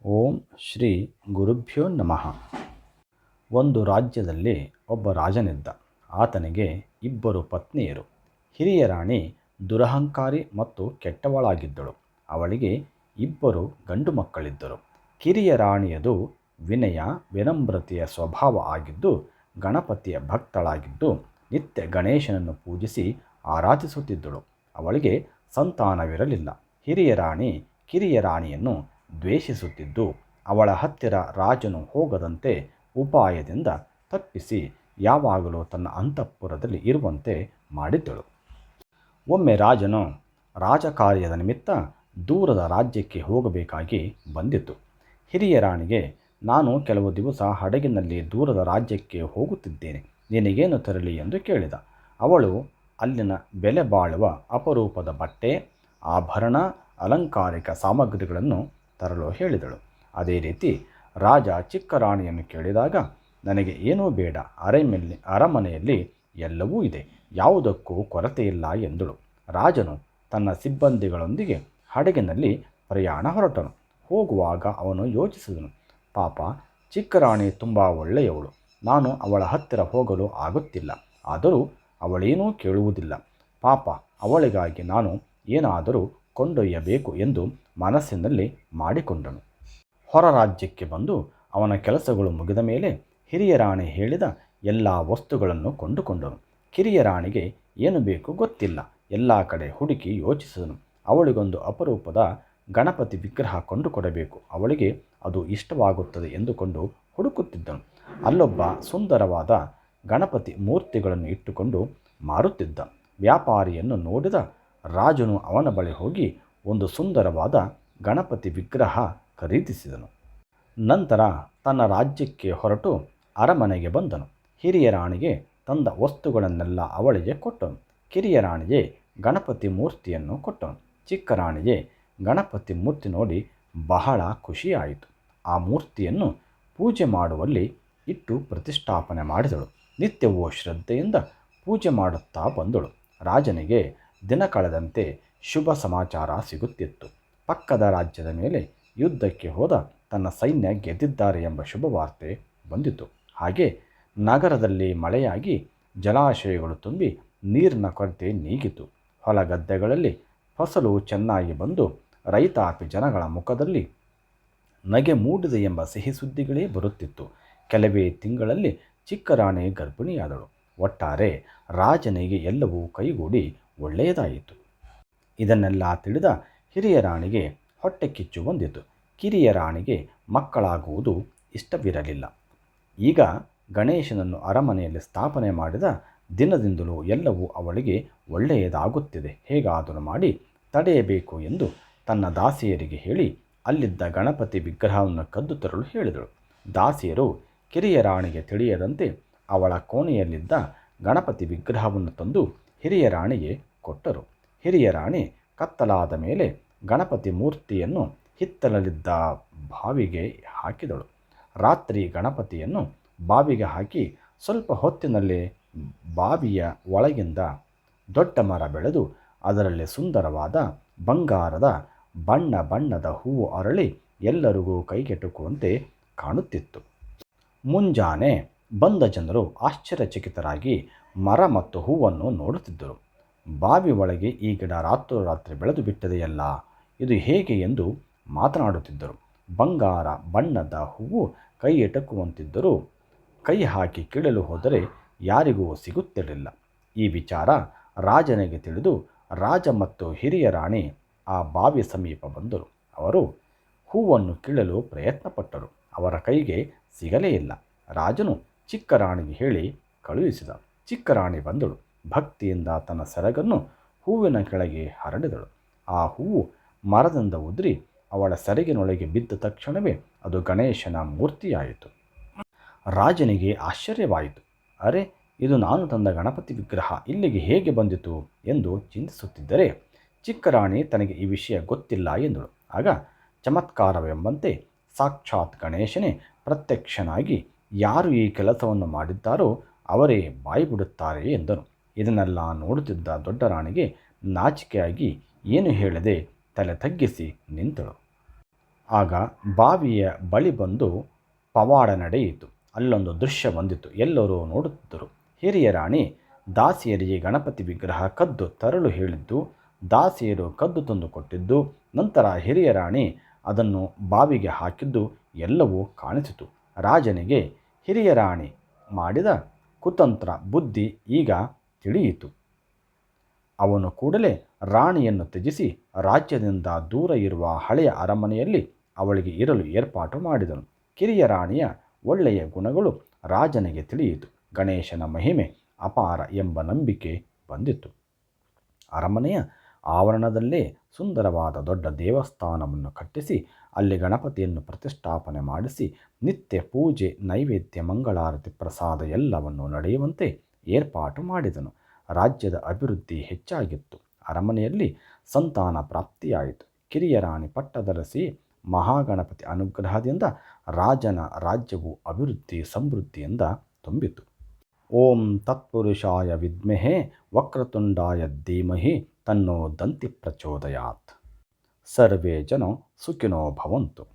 ಓಂ ಶ್ರೀ ಗುರುಭ್ಯೋ ನಮಃ. ಒಂದು ರಾಜ್ಯದಲ್ಲಿ ಒಬ್ಬ ರಾಜನಿದ್ದ. ಆತನಿಗೆ ಇಬ್ಬರು ಪತ್ನಿಯರು. ಹಿರಿಯ ರಾಣಿ ದುರಹಂಕಾರಿ ಮತ್ತು ಕೆಟ್ಟವಳಾಗಿದ್ದಳು. ಅವಳಿಗೆ ಇಬ್ಬರು ಗಂಡು ಮಕ್ಕಳಿದ್ದರು. ಕಿರಿಯ ರಾಣಿಯದು ವಿನಯ ವಿನಮ್ರತೆಯ ಸ್ವಭಾವ ಆಗಿದ್ದು, ಗಣಪತಿಯ ಭಕ್ತಳಾಗಿದ್ದು, ನಿತ್ಯ ಗಣೇಶನನ್ನು ಪೂಜಿಸಿ ಆರಾಧಿಸುತ್ತಿದ್ದಳು. ಅವಳಿಗೆ ಸಂತಾನವಿರಲಿಲ್ಲ. ಹಿರಿಯ ರಾಣಿ ಕಿರಿಯ ರಾಣಿಯನ್ನು ದ್ವೇಷಿಸುತ್ತಿದ್ದು, ಅವಳ ಹತ್ತಿರ ರಾಜನು ಹೋಗದಂತೆ ಉಪಾಯದಿಂದ ತಪ್ಪಿಸಿ ಯಾವಾಗಲೂ ತನ್ನ ಅಂತಃಪುರದಲ್ಲಿ ಇರುವಂತೆ ಮಾಡಿದ್ದಳು. ಒಮ್ಮೆ ರಾಜನು ರಾಜಕಾರ್ಯದ ನಿಮಿತ್ತ ದೂರದ ರಾಜ್ಯಕ್ಕೆ ಹೋಗಬೇಕಾಗಿ ಬಂದಿತು. ಹಿರಿಯ ರಾಣಿಗೆ, ನಾನು ಕೆಲವು ದಿವಸ ಹಡಗಿನಲ್ಲಿ ದೂರದ ರಾಜ್ಯಕ್ಕೆ ಹೋಗುತ್ತಿದ್ದೇನೆ, ನಿನಗೇನು ತರಲಿ ಎಂದು ಕೇಳಿದ. ಅವಳು ಅಲ್ಲಿನ ಬೆಲೆ ಬಾಳುವ ಅಪರೂಪದ ಬಟ್ಟೆ, ಆಭರಣ, ಅಲಂಕಾರಿಕ ಸಾಮಗ್ರಿಗಳನ್ನು ತರಲು ಹೇಳಿದಳು. ಅದೇ ರೀತಿ ರಾಜ ಚಿಕ್ಕ ರಾಣಿಯನ್ನು ಕೇಳಿದಾಗ, ನನಗೆ ಏನೂ ಬೇಡ, ಅರಮನೆಯಲ್ಲಿ ಎಲ್ಲವೂ ಇದೆ, ಯಾವುದಕ್ಕೂ ಕೊರತೆಯಿಲ್ಲ ಎಂದಳು. ರಾಜನು ತನ್ನ ಸಿಬ್ಬಂದಿಗಳೊಂದಿಗೆ ಹಡಗಿನಲ್ಲಿ ಪ್ರಯಾಣ ಹೊರಟನು. ಹೋಗುವಾಗ ಅವನು ಯೋಚಿಸಿದನು, ಪಾಪ, ಚಿಕ್ಕ ರಾಣಿ ತುಂಬ ಒಳ್ಳೆಯವಳು, ನಾನು ಅವಳ ಹತ್ತಿರ ಹೋಗಲು ಆಗುತ್ತಿಲ್ಲ, ಆದರೂ ಅವಳೇನೂ ಕೇಳುವುದಿಲ್ಲ. ಪಾಪ, ಅವಳಿಗಾಗಿ ನಾನು ಏನಾದರೂ ಕೊಂಡೊಯ್ಯಬೇಕು ಎಂದು ಮನಸ್ಸಿನಲ್ಲಿ ಮಾಡಿಕೊಂಡನು. ಹೊರ ರಾಜ್ಯಕ್ಕೆ ಬಂದು ಅವನ ಕೆಲಸಗಳು ಮುಗಿದ ಮೇಲೆ ಹಿರಿಯ ರಾಣಿ ಹೇಳಿದ ಎಲ್ಲ ವಸ್ತುಗಳನ್ನು ಕೊಂಡುಕೊಂಡನು. ಕಿರಿಯ ರಾಣಿಗೆ ಏನು ಬೇಕು ಗೊತ್ತಿಲ್ಲ. ಎಲ್ಲ ಕಡೆ ಹುಡುಕಿ ಯೋಚಿಸಿದನು. ಅವಳಿಗೊಂದು ಅಪರೂಪದ ಗಣಪತಿ ವಿಗ್ರಹ ಕೊಂಡುಕೊಡಬೇಕು, ಅವಳಿಗೆ ಅದು ಇಷ್ಟವಾಗುತ್ತದೆ ಎಂದುಕೊಂಡು ಹುಡುಕುತ್ತಿದ್ದನು. ಅಲ್ಲೊಬ್ಬ ಸುಂದರವಾದ ಗಣಪತಿ ಮೂರ್ತಿಗಳನ್ನು ಇಟ್ಟುಕೊಂಡು ಮಾರುತ್ತಿದ್ದ ವ್ಯಾಪಾರಿಯನ್ನು ನೋಡಿದ ರಾಜನು ಅವನ ಬಳಿ ಹೋಗಿ ಒಂದು ಸುಂದರವಾದ ಗಣಪತಿ ವಿಗ್ರಹ ಖರೀದಿಸಿದನು. ನಂತರ ತನ್ನ ರಾಜ್ಯಕ್ಕೆ ಹೊರಟು ಅರಮನೆಗೆ ಬಂದನು. ಹಿರಿಯ ರಾಣಿಗೆ ತಂದ ವಸ್ತುಗಳನ್ನೆಲ್ಲ ಅವಳಿಗೆ ಕೊಟ್ಟನು. ಕಿರಿಯ ರಾಣಿಗೆ ಗಣಪತಿ ಮೂರ್ತಿಯನ್ನು ಕೊಟ್ಟನು. ಚಿಕ್ಕ ರಾಣಿಗೆ ಗಣಪತಿ ಮೂರ್ತಿ ನೋಡಿ ಬಹಳ ಖುಷಿಯಾಯಿತು. ಆ ಮೂರ್ತಿಯನ್ನು ಪೂಜೆ ಮಾಡುವಲ್ಲಿ ಇಟ್ಟು ಪ್ರತಿಷ್ಠಾಪನೆ ಮಾಡಿದಳು. ನಿತ್ಯವೂ ಶ್ರದ್ಧೆಯಿಂದ ಪೂಜೆ ಮಾಡುತ್ತಾ ಬಂದಳು. ರಾಜನಿಗೆ ದಿನ ಕಳೆದಂತೆ ಶುಭ ಸಮಾಚಾರ ಸಿಗುತ್ತಿತ್ತು. ಪಕ್ಕದ ರಾಜ್ಯದ ಮೇಲೆ ಯುದ್ಧಕ್ಕೆ ಹೋದ ತನ್ನ ಸೈನ್ಯ ಗೆದ್ದಿದ್ದಾರೆ ಎಂಬ ಶುಭವಾರ್ತೆ ಬಂದಿತು. ಹಾಗೆ ನಗರದಲ್ಲಿ ಮಳೆಯಾಗಿ ಜಲಾಶಯಗಳು ತುಂಬಿ ನೀರಿನ ಕೊರತೆ ನೀಗಿತು. ಹೊಲಗದ್ದೆಗಳಲ್ಲಿ ಫಸಲು ಚೆನ್ನಾಗಿ ಬಂದು ರೈತಾಪಿ ಜನಗಳ ಮುಖದಲ್ಲಿ ನಗೆ ಮೂಡಿದೆ ಎಂಬ ಸಿಹಿ ಸುದ್ದಿಗಳೇ ಬರುತ್ತಿತ್ತು. ಕೆಲವೇ ತಿಂಗಳಲ್ಲಿ ಚಿಕ್ಕ ರಾಣಿ ಗರ್ಭಿಣಿಯಾದಳು. ಒಟ್ಟಾರೆ ರಾಜನಿಗೆ ಎಲ್ಲವೂ ಕೈಗೂಡಿ ಒಳ್ಳೆಯದಾಯಿತು. ಇದನ್ನೆಲ್ಲ ತಿಳಿದ ಹಿರಿಯ ರಾಣಿಗೆ ಹೊಟ್ಟೆ ಕಿಚ್ಚು ಬಂದಿತು. ಕಿರಿಯ ರಾಣಿಗೆ ಮಕ್ಕಳಾಗುವುದು ಇಷ್ಟವಿರಲಿಲ್ಲ. ಈಗ ಗಣೇಶನನ್ನು ಅರಮನೆಯಲ್ಲಿ ಸ್ಥಾಪನೆ ಮಾಡಿದ ದಿನದಿಂದಲೂ ಎಲ್ಲವೂ ಅವಳಿಗೆ ಒಳ್ಳೆಯದಾಗುತ್ತಿದೆ, ಹೇಗಾದರೂ ಮಾಡಿ ತಡೆಯಬೇಕು ಎಂದು ತನ್ನ ದಾಸಿಯರಿಗೆ ಹೇಳಿ ಅಲ್ಲಿದ್ದ ಗಣಪತಿ ವಿಗ್ರಹವನ್ನು ಕದ್ದು ತರಲು ಹೇಳಿದಳು. ದಾಸಿಯರು ಕಿರಿಯ ರಾಣಿಗೆ ತಿಳಿಯದಂತೆ ಅವಳ ಕೋಣೆಯಲ್ಲಿದ್ದ ಗಣಪತಿ ವಿಗ್ರಹವನ್ನು ತಂದು ಹಿರಿಯ ರಾಣಿಗೆ ಕೊಟ್ಟರು. ಹಿರಿಯ ರಾಣಿ ಕತ್ತಲಾದ ಮೇಲೆ ಗಣಪತಿ ಮೂರ್ತಿಯನ್ನು ಹಿತ್ತಲಲ್ಲಿದ್ದ ಬಾವಿಗೆ ಹಾಕಿದಳು. ರಾತ್ರಿ ಗಣಪತಿಯನ್ನು ಬಾವಿಗೆ ಹಾಕಿ ಸ್ವಲ್ಪ ಹೊತ್ತಿನಲ್ಲಿ ಬಾವಿಯ ಒಳಗಿಂದ ದೊಡ್ಡ ಮರ ಬೆಳೆದು ಅದರಲ್ಲಿ ಸುಂದರವಾದ ಬಂಗಾರದ ಬಣ್ಣ ಬಣ್ಣದ ಹೂವು ಅರಳಿ ಎಲ್ಲರಿಗೂ ಕೈಗೆಟುಕುವಂತೆ ಕಾಣುತ್ತಿತ್ತು. ಮುಂಜಾನೆ ಬಂದ ಜನರು ಆಶ್ಚರ್ಯಚಕಿತರಾಗಿ ಮರ ಮತ್ತು ಹೂವನ್ನು ನೋಡುತ್ತಿದ್ದರು. ಬಾವಿ ಒಳಗೆ ಈ ಗಿಡ ರಾತ್ರೋರಾತ್ರಿ ಬೆಳೆದು ಬಿಟ್ಟದೆಯಲ್ಲ, ಇದು ಹೇಗೆ ಎಂದು ಮಾತನಾಡುತ್ತಿದ್ದರು. ಬಂಗಾರ ಬಣ್ಣದ ಹೂವು ಕೈ ಎಟಕುವಂತಿದ್ದರೂ ಕೈ ಹಾಕಿ ಕೀಳಲು ಹೋದರೆ ಯಾರಿಗೂ ಸಿಗುತ್ತಿರಲಿಲ್ಲ. ಈ ವಿಚಾರ ರಾಜನಿಗೆ ತಿಳಿದು ರಾಜ ಮತ್ತು ಹಿರಿಯ ರಾಣಿ ಆ ಬಾವಿ ಸಮೀಪ ಬಂದರು. ಅವರು ಹೂವನ್ನು ಕೀಳಲು ಪ್ರಯತ್ನಪಟ್ಟರು. ಅವರ ಕೈಗೆ ಸಿಗಲೇ ಇಲ್ಲ. ರಾಜನು ಚಿಕ್ಕ ರಾಣಿಗೆ ಹೇಳಿ ಕಳುಹಿಸಿದ. ಚಿಕ್ಕ ರಾಣಿ ಬಂದಳು. ಭಕ್ತಿಯಿಂದ ತನ್ನ ಸೆರಗನ್ನು ಹೂವಿನ ಕೆಳಗೆ ಹರಡಿದಳು. ಆ ಹೂವು ಮರದಿಂದ ಉದುರಿ ಅವಳ ಸೆರಗಿನೊಳಗೆ ಬಿದ್ದ ತಕ್ಷಣವೇ ಅದು ಗಣೇಶನ ಮೂರ್ತಿಯಾಯಿತು. ರಾಜನಿಗೆ ಆಶ್ಚರ್ಯವಾಯಿತು. ಅರೆ, ಇದು ನಾನು ತಂದ ಗಣಪತಿ ವಿಗ್ರಹ ಇಲ್ಲಿಗೆ ಹೇಗೆ ಬಂದಿತು ಎಂದು ಚಿಂತಿಸುತ್ತಿದ್ದರೆ ಚಿಕ್ಕ ರಾಣಿ ತನಗೆ ಈ ವಿಷಯ ಗೊತ್ತಿಲ್ಲ ಎಂದಳು. ಆಗ ಚಮತ್ಕಾರವೆಂಬಂತೆ ಸಾಕ್ಷಾತ್ ಗಣೇಶನೇ ಪ್ರತ್ಯಕ್ಷನಾಗಿ ಯಾರು ಈ ಕೆಲಸವನ್ನು ಮಾಡಿದ್ದಾರೋ ಅವರೇ ಬಾಯಿ ಬಿಡುತ್ತಾರೆ ಎಂದನು. ಇದನ್ನೆಲ್ಲ ನೋಡುತ್ತಿದ್ದ ದೊಡ್ಡ ರಾಣಿಗೆ ನಾಚಿಕೆಯಾಗಿ ಏನು ಹೇಳದೆ ತಲೆ ತಗ್ಗಿಸಿ ನಿಂತಳು. ಆಗ ಬಾವಿಯ ಬಳಿ ಬಂದು ಪವಾಡ ನಡೆಯಿತು. ಅಲ್ಲೊಂದು ದೃಶ್ಯ ಬಂದಿತು. ಎಲ್ಲರೂ ನೋಡುತ್ತಿದ್ದರು. ಹಿರಿಯ ರಾಣಿ ದಾಸಿಯರಿಗೆ ಗಣಪತಿ ವಿಗ್ರಹ ಕದ್ದು ತರಲು ಹೇಳಿದ್ದು, ದಾಸಿಯರು ಕದ್ದು ತಂದು ಕೊಟ್ಟಿದ್ದು, ನಂತರ ಹಿರಿಯ ರಾಣಿ ಅದನ್ನು ಬಾವಿಗೆ ಹಾಕಿದ್ದು ಎಲ್ಲವೂ ಕಾಣಿಸಿತು. ರಾಜನಿಗೆ ಹಿರಿಯ ರಾಣಿ ಮಾಡಿದ ಕುತಂತ್ರ ಬುದ್ಧಿ ಈಗ ತಿಳಿಯಿತು. ಅವನು ಕೂಡಲೇ ರಾಣಿಯನ್ನು ತ್ಯಜಿಸಿ ರಾಜ್ಯದಿಂದ ದೂರ ಇರುವ ಹಳೆಯ ಅರಮನೆಯಲ್ಲಿ ಅವಳಿಗೆ ಇರಲು ಏರ್ಪಾಟು ಮಾಡಿದನು. ಕಿರಿಯ ರಾಣಿಯ ಒಳ್ಳೆಯ ಗುಣಗಳು ರಾಜನಿಗೆ ತಿಳಿಯಿತು. ಗಣೇಶನ ಮಹಿಮೆ ಅಪಾರ ಎಂಬ ನಂಬಿಕೆ ಬಂದಿತು. ಅರಮನೆಯ ಆವರಣದಲ್ಲೇ ಸುಂದರವಾದ ದೊಡ್ಡ ದೇವಸ್ಥಾನವನ್ನು ಕಟ್ಟಿಸಿ ಅಲ್ಲಿ ಗಣಪತಿಯನ್ನು ಪ್ರತಿಷ್ಠಾಪನೆ ಮಾಡಿಸಿ ನಿತ್ಯ ಪೂಜೆ, ನೈವೇದ್ಯ, ಮಂಗಳಾರತಿ, ಪ್ರಸಾದ ಎಲ್ಲವನ್ನು ನಡೆಯುವಂತೆ ಏರ್ಪಾಟು ಮಾಡಿದನು. ರಾಜ್ಯದ ಅಭಿವೃದ್ಧಿ ಹೆಚ್ಚಾಗಿತ್ತು. ಅರಮನೆಯಲ್ಲಿ ಸಂತಾನ ಪ್ರಾಪ್ತಿಯಾಯಿತು. ಕಿರಿಯ ರಾಣಿ ಪಟ್ಟದರಸಿ ಮಹಾಗಣಪತಿ ಅನುಗ್ರಹದಿಂದ ರಾಜನ ರಾಜ್ಯವು ಅಭಿವೃದ್ಧಿ ಸಮೃದ್ಧಿಯಿಂದ ತುಂಬಿತು. ಓಂ ತತ್ಪುರುಷಾಯ ವಿದ್ಮಹೇ ವಕ್ರತುಂಡಾಯ ಧೀಮಹಿ ತನ್ನೋ ದಂತಿ ಪ್ರಚೋದಯಾತ್. ಸರ್ವೇ ಜನ ಸುಖಿನೋ ಭವಂತು.